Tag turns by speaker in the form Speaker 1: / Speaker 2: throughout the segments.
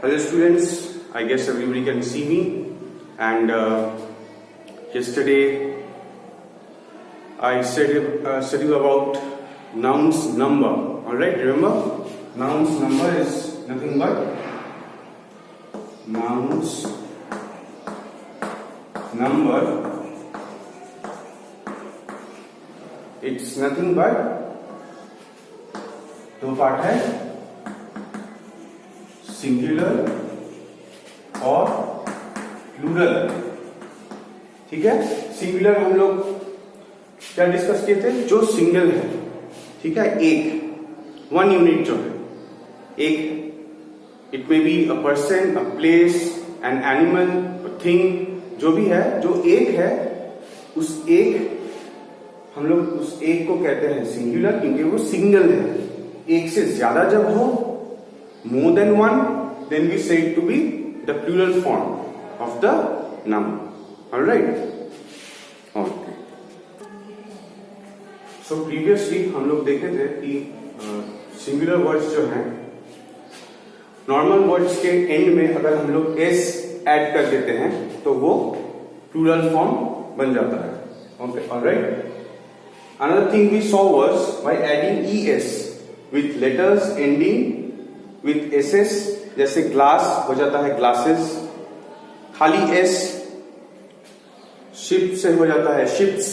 Speaker 1: Hello students, I guess everybody can see me, and yesterday I said you about nouns number. Alright, remember? Nouns number is nothing but nouns number. It's nothing but दो part है, singular और plural. ठीक है, singular हम लोग क्या discuss किए थे? जो सिंगल है, ठीक है, एक वन यूनिट जो है, एक, it may be a person, a place, an animal, a thing, जो भी है, जो एक है, उस एक हम लोग उस एक को कहते हैं सिंगुलर, क्योंकि वो सिंगल है. एक से ज्यादा जब हो, more than one, then we say it to be the plural form of the noun. Alright, okay. So previously हम लोग देखे थे कि सिंगुलर वर्ड्स जो हैं, नॉर्मल वर्ड्स के एंड में अगर हम लोग एस ऐड कर देते हैं तो वो प्लूरल फॉर्म बन जाता है. Okay, alright. Another thing we saw was by adding es with letters ending with ss, जैसे ग्लास हो जाता है ग्लासेस, खाली s, शिप से हो जाता है शिप्स.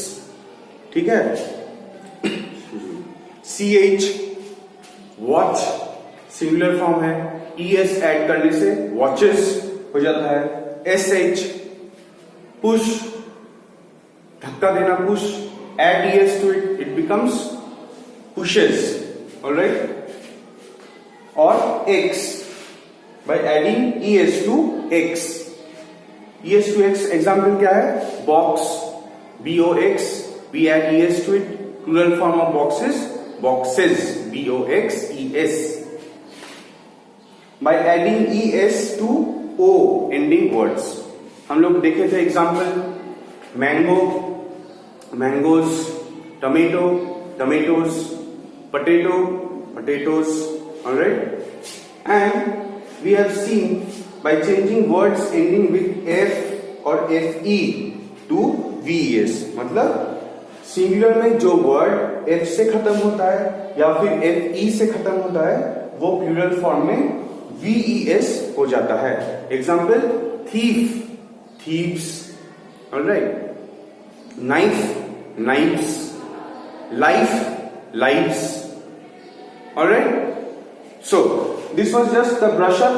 Speaker 1: ठीक है, ch वॉच सिंगुलर फॉर्म है, es ऐड करने से वॉचेस हो जाता है. sh पुश, धक्का देना, push, add es to it, it becomes pushes. All right. Or x, by adding es to x, es to x example क्या है? Box, box, we add es to it, plural form of boxes, boxes, boxes. By adding es to o ending words, हम लोग देखे थे example, mango, mangoes, tomato, tomatoes, potato, potatoes. All right. And we have seen by changing words ending with f or fe to ves, मतलब singular में जो word f से खत्म होता है या फिर fe से खत्म होता है, वो प्लूरल फॉर्म में ves हो जाता है. Example, thief, thieves. All right. Knife, knives, life, lives. Alright, so this was just the brush up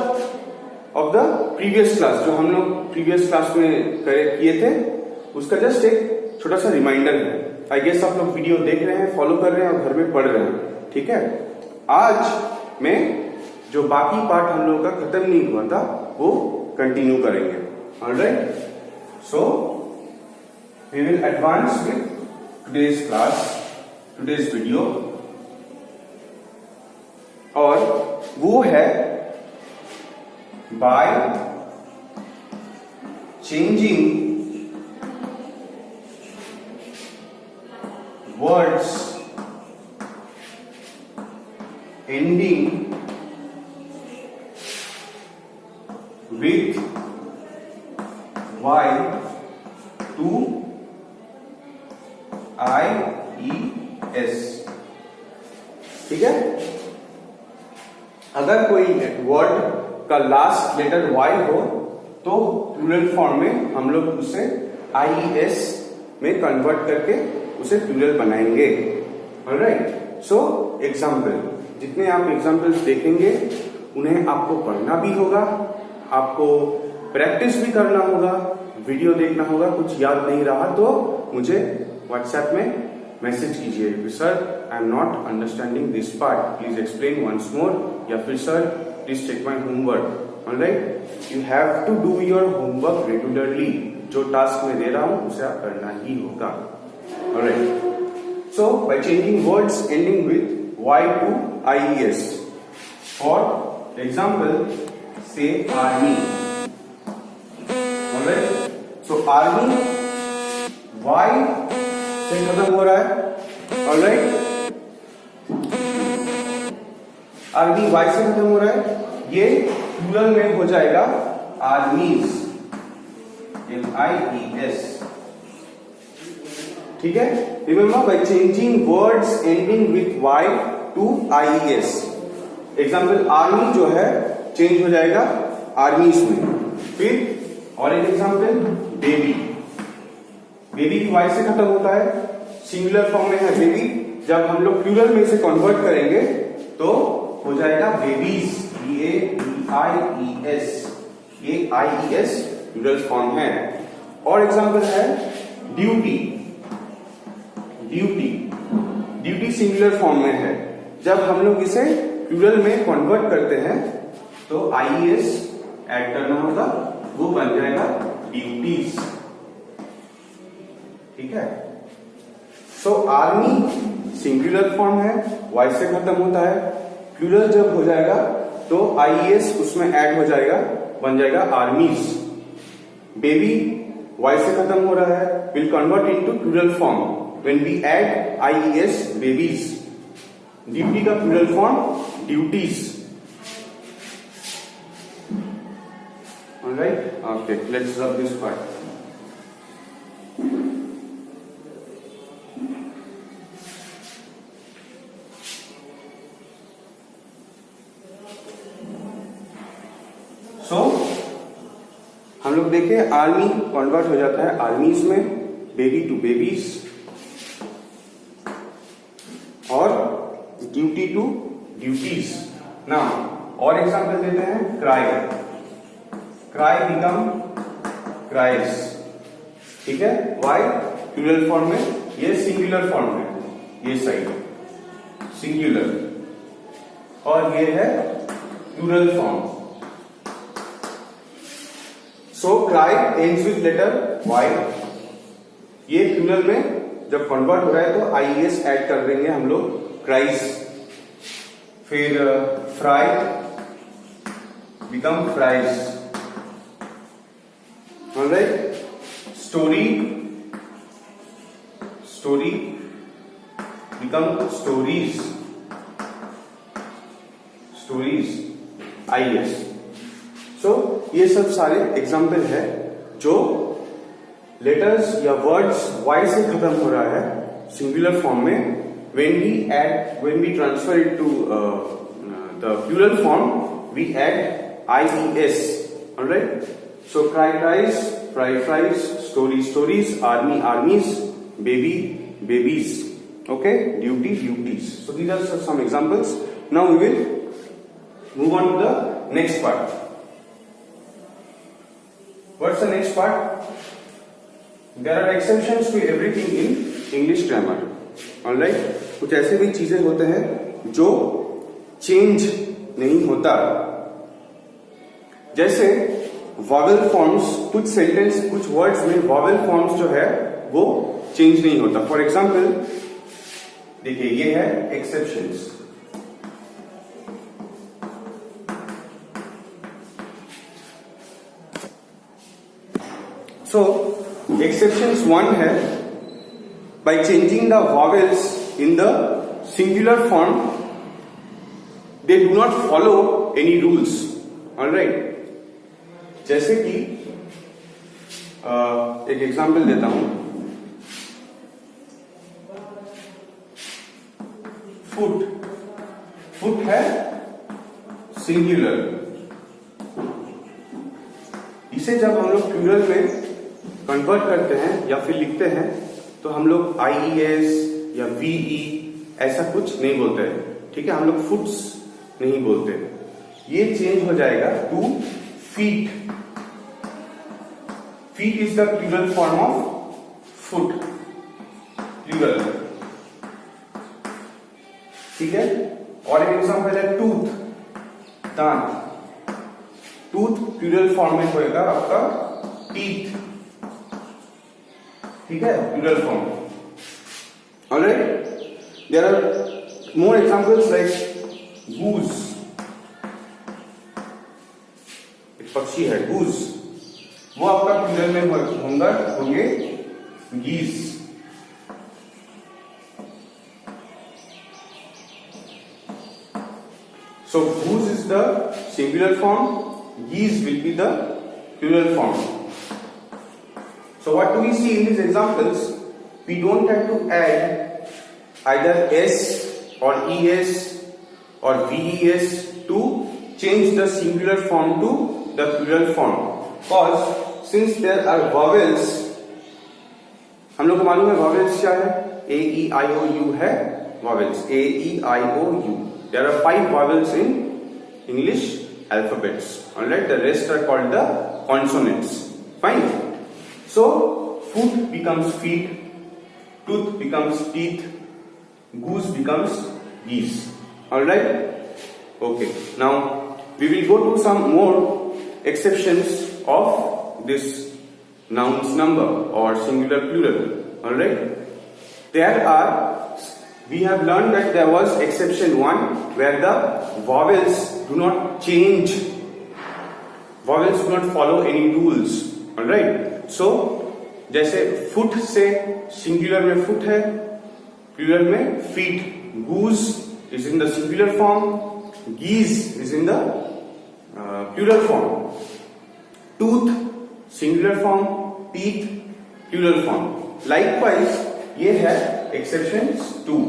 Speaker 1: of the previous class, जो हम लोग previous class में किए थे, उसका जस्ट एक छोटा सा रिमाइंडर है. आई गेस आप लोग वीडियो देख रहे हैं, फॉलो कर रहे हैं और घर में पढ़ रहे हैं. ठीक है, आज में जो बाकी पार्ट हम लोगों का खत्म नहीं हुआ था वो कंटिन्यू करेंगे. Alright, so we will advance with today's class, today's video, और वो है by changing words ending with y to IES. ठीक है, अगर कोई वर्ड का लास्ट लेटर Y हो तो प्लूरल फॉर्म में हम लोग उसे IES में कन्वर्ट करके उसे प्लूरल बनाएंगे. ऑलराइट, सो एग्जाम्पल, जितने आप एग्जाम्पल्स देखेंगे उन्हें आपको पढ़ना भी होगा, आपको प्रैक्टिस भी करना होगा, वीडियो देखना होगा. कुछ याद नहीं रहा तो मुझे व्हाट्सएप में मैसेज कीजिए, sir I am not understanding this part, please explain once more, या फिर sir please take my homework. Alright, you have to do your homework regularly. जो टास्क मैं दे रहा हूं उसे आप करना ही होगा. Alright, so by changing words ending with y to ies. For example, say army. Alright, so army y से खत्म हो रहा है. ऑलराइट, आरबी वाई से खत्म हो रहा है, ये प्लूरल में हो जाएगा आर्मीज, MIES। ठीक है, remember by changing words ending with Y to IES। Example army जो है चेंज हो जाएगा आर्मीज में। फिर और एक एग्जाम्पल बेबी, बेबी Y से खत्म होता है, सिंगुलर फॉर्म में है बेबी। जब हम लोग प्लूरल में से कन्वर्ट करेंगे तो हो जाएगा बेबीज, BABIES। ये IES प्लूरल फॉर्म है। और एग्जाम्पल है duty, duty, duty singular form में है। जब हम लोग इसे प्लूरल में कन्वर्ट करते हैं तो IES ऐड करना होगा, वो बन जाएगा ड्यूटीज। ठीक है, सो आर्मी सिंगुलर फॉर्म है, Y से खत्म होता है। प्लूरल जब हो जाएगा तो IES उसमें ऐड हो जाएगा, बन जाएगा आर्मीज। बेबी Y से खत्म हो रहा है, will convert into plural form when we add IES, babies. Duty का plural form duties. Alright, okay, let's observe this part. So हम लोग देखें, आर्मी कन्वर्ट हो जाता है आर्मीज में, बेबी टू बेबीज, और ड्यूटी टू ड्यूटीज। ना और एग्जाम्पल देते हैं, क्राई, क्राई बिकम क्राइज। ठीक है, वाई प्लूरल फॉर्म में, ये सिंगुलर फॉर्म में, ये साइड सिंगुलर, और ये है plural form. So cry ends with letter Y। ये प्लूरल में जब कन्वर्ट हो रहा है तो IES ऐड कर देंगे हम लोग, क्राइज। फिर fry become fries. Alright, story, story become stories, stories, IES। सो ये सब सारे एग्जाम्पल है जो लेटर्स या वर्ड्स Y से खत्म हो रहा है सिंगुलर फॉर्म में। when we transfer it to the plural form, we add IES. All right, so cry cries, fry fries, story stories, army armies, baby babies, okay, duty duties. So these are some examples. Now we will move on to the next part. What's the next part? There are exceptions to everything in English grammar. Alright, कुछ ऐसे भी चीजें होते हैं जो change नहीं होता, जैसे वॉवेल फॉर्म्स। कुछ सेंटेंस, कुछ वर्ड्स में वॉवेल फॉर्म्स जो है वो चेंज नहीं होता। फॉर एग्जाम्पल देखिए, ये है एक्सेप्शंस। So exceptions 1 है, by changing the vowels in the singular form, they do not follow any rules. All right, जैसे कि एक एग्जाम्पल देता हूं, फुट, फुट है सिंगुलर। इसे जब हम लोग प्लूरल में कन्वर्ट करते हैं या फिर लिखते हैं तो हम लोग IES या VE ऐसा कुछ नहीं बोलते हैं। ठीक है, हम लोग फुट्स नहीं बोलते। ये चेंज हो जाएगा to feet. Feet is the plural form of foot, plural. ठीक है, और एक एग्जाम्पल है टूथ, दांत। टूथ प्लूरल फॉर्म में होएगा आपका टीथ। ठीक है, plural form. Alright, there are more examples like goose, एक पक्षी है गूज, वो आपका प्लूरल में होंगे geese. So goose is the singular form, geese will be the plural form. So what do we see in these examples? We don't have to add either s or es or ves to change the singular form to the plural form, because since there are vowels, हम लोग को मालूम है vowels क्या है, a e i o u है vowels, a e i o u. There are 5 vowels in English alphabets. Alright, the rest are called the consonants. Fine. So foot becomes feet, tooth becomes teeth, goose becomes geese. Alright. Okay. Now we will go to some more exceptions of this nouns number or singular plural. Alright. We have learned that there was exception 1 where the vowels do not change, vowels do not follow any rules. Alright. So जैसे foot से singular में foot है, plural में feet. Goose is in the singular form, geese is in the plural form. Tooth singular form, teeth plural form. Likewise ये है exceptions 2.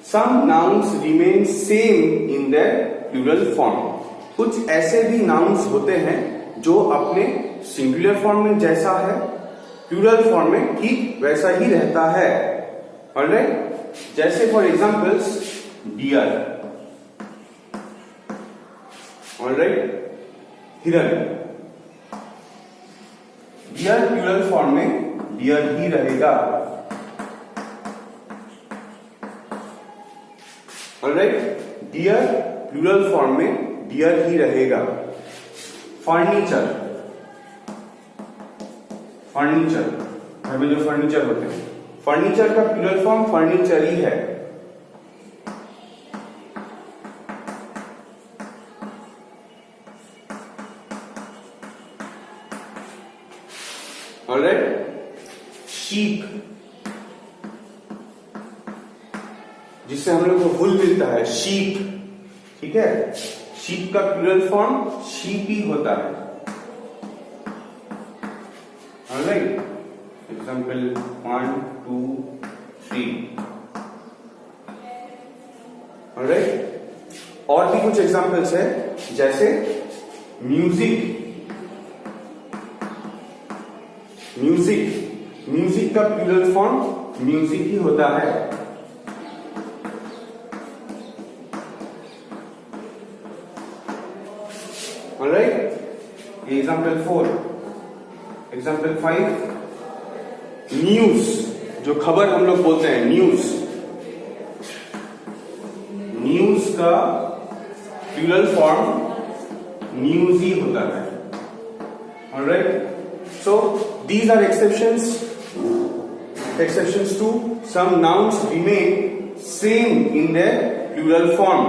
Speaker 1: Some nouns remain same in their plural form. कुछ ऐसे भी nouns होते हैं जो अपने singular form में जैसा है, plural form में ठीक वैसा ही रहता है. Alright? जैसे for examples deer. Alright? हिरन. deer plural form में deer ही रहेगा. Alright, deer plural form में deer ही रहेगा. Furniture, furniture घर में जो फर्नीचर होते हैं, फर्नीचर का plural form फर्नीचर ही है. Alright, sheep जिससे हम लोग को वुल मिलता है, शीप. ठीक है, शीप का प्लूरल फॉर्म शीप ही होता है. Alright, example 1 2 3. ऑलराइट, और भी कुछ एग्जांपल्स है जैसे म्यूजिक. म्यूजिक का प्लूरल फॉर्म म्यूजिक ही होता है. Alright, example 4. Example 5. न्यूज, जो खबर हम लोग बोलते हैं न्यूज. न्यूज का प्लूरल फॉर्म न्यूज ही होता है. Alright, so these are exceptions. Exceptions to some nouns remain same in their plural form.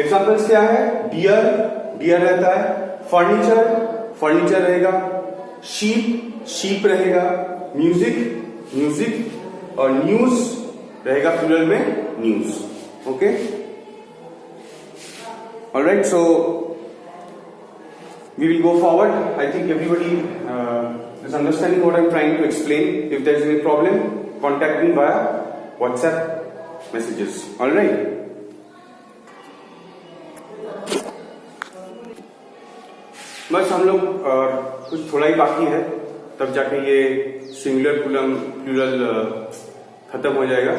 Speaker 1: Examples क्या है? deer, deer रहता है. फर्नीचर, फर्नीचर रहेगा. शीप, शीप रहेगा. Music, music. और न्यूज रहेगा प्लूरल में news. Okay, alright. So we will go forward. I think everybody is understanding what I'm trying to explain. If there is any problem, contact me via WhatsApp messages. All right. बस हम लोग कुछ थोड़ा ही बाकी है, तब जाके ये सिंगुलर प्लूरल खत्म हो जाएगा.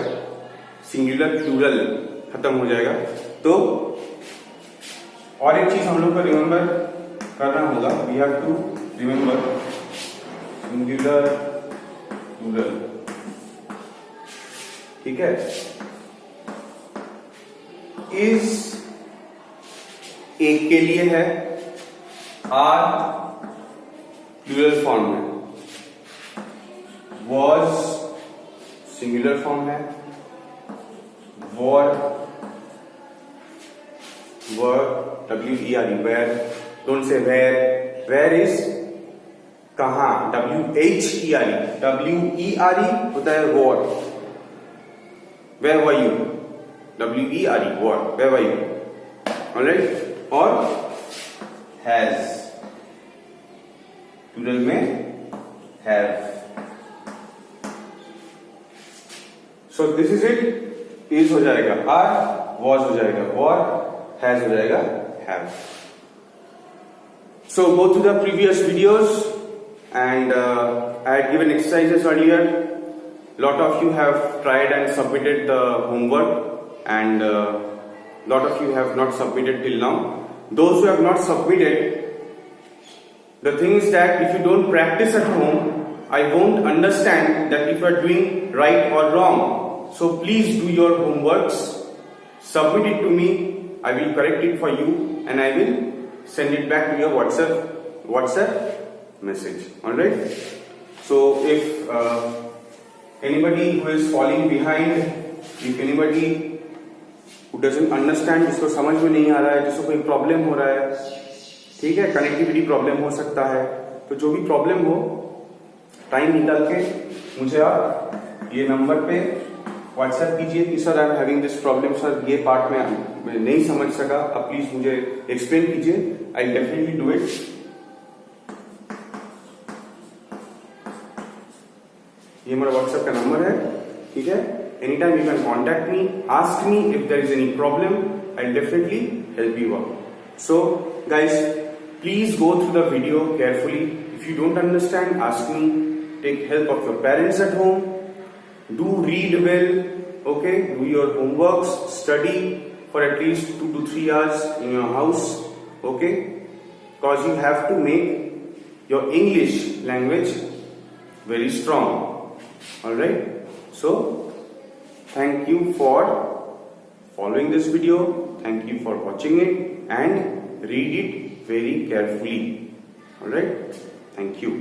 Speaker 1: सिंगुलर प्लूरल खत्म हो जाएगा. तो और एक चीज हम लोग को रिमेम्बर करना होगा. We have to remember singular plural. ठीक है. इज एक के लिए है, आर प्लूरल फॉर्म है, वॉज सिंगुलर फॉर्म है, were WERE, were. Don't say where. Where is कहां. WHERE, WERE होता है were. Where were you, WERE were, where were you. Alright. और हैज, प्लूरल में have. So this is it. Is हो जाएगा are, was हो जाएगा वर, हैज हो जाएगा have. So go to the previous videos and I had given exercises earlier. Lot of you have tried and submitted the homework and lot of you have not submitted till now. Those who have not submitted, the thing is that if you don't practice at home, I won't understand that if you are doing right or wrong. So please do your homeworks, submit it to me, I will correct it for you and I will send it back to your WhatsApp message. Alright? So if anybody who is falling behind, if anybody who doesn't understand, जिसको समझ में नहीं आ रहा है, जिसको कोई problem हो रहा है, ठीक है, कनेक्टिविटी प्रॉब्लम हो सकता है, तो जो भी प्रॉब्लम हो, टाइम निकाल के मुझे आप ये नंबर पे व्हाट्सएप कीजिए कि sir I am having this problem, sir ये पार्ट में मैं नहीं समझ सका, आप प्लीज मुझे एक्सप्लेन कीजिए, आई डेफिनेटली डू इट। ये मेरा व्हाट्सएप का नंबर है, ठीक है, any time you can contact me, ask me if there is any problem, I definitely help you out. So guys, please go through the video carefully, if you don't understand ask me, take help of your parents at home, do read well, okay, do your homeworks, study for at least 2 to 3 hours in your house, okay, because you have to make your English language very strong. All right, so thank you for following this video, thank you for watching it and read it very carefully. All right, thank you.